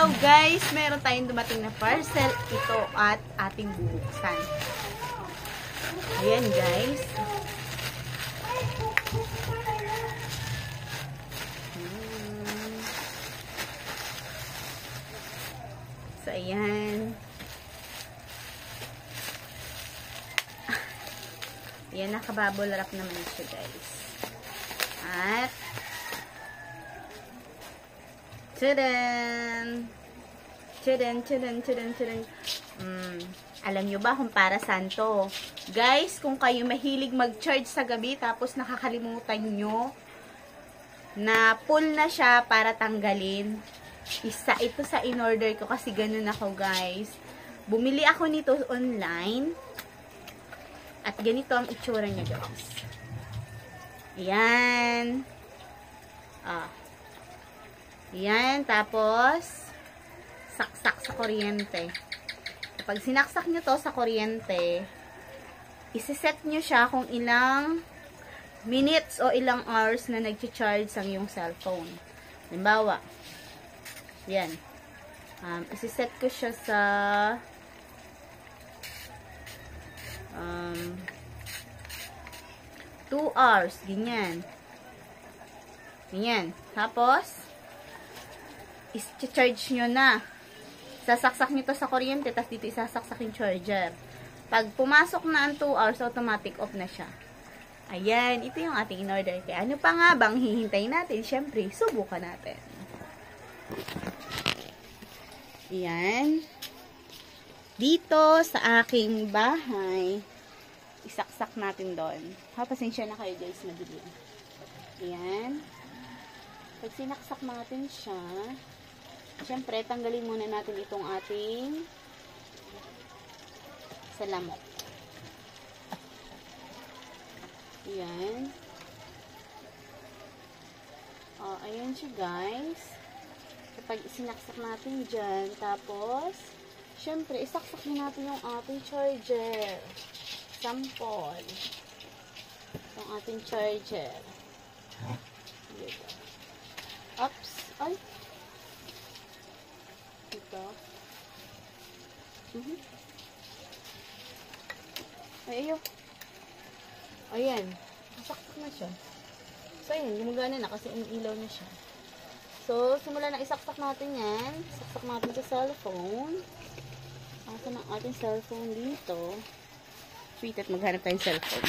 araw guys, meron tayong dumating na parcel. Ito at ating bubuksan. Ayan guys. So ayan. Ayan, nakabubble wrap naman siya guys. At tadaan! Tadaan. Alam nyo ba kung para saan to? Guys, kung kayo mahilig mag-charge sa gabi tapos nakakalimutan nyo na full na siya para tanggalin, ito sa in-order ko kasi ganun ako guys. Bumili ako nito online at ganito ang itsura niya guys. Ayan. Yan, tapos saksak sa kuryente. Kapag sinaksak nyo to sa kuryente, isi-set nyo siya kung ilang minutes o ilang hours na nag-charge ang yung cellphone. Halimbawa, yan. Isi-set ko siya sa 2 hours, ganyan. Ganyan. Tapos, i-charge nyo na. Sasaksak nyo to sa kuryente, tapos dito isasaksak yung charger. Pag pumasok na ang 2 hours, automatic off na siya. Ayan, ito yung ating in-order. Kaya ano pa nga bang hihintay natin? Siyempre, subukan natin. Ayan. Dito sa aking bahay, isaksak natin doon. Pasensya na kayo guys, madilim. Ayan. Pag sinaksak natin siya, siyempre, tanggalin muna natin itong ating salamok. Ayan. Ayan siya guys. Kapag sinaksak natin dyan, tapos, siyempre, isaksak natin yung ating charger. Sample. Yung ating charger. Dito. Oops. Ay. Ito. Ay, ayo. Ayan. Nasaksak na siya. So, ayan. Gumagana na kasi umiilaw na siya. So, simula na isaksak natin yan. Saksak natin sa cellphone. Asa ng ating cellphone dito. Wait at maghanap tayong cellphone.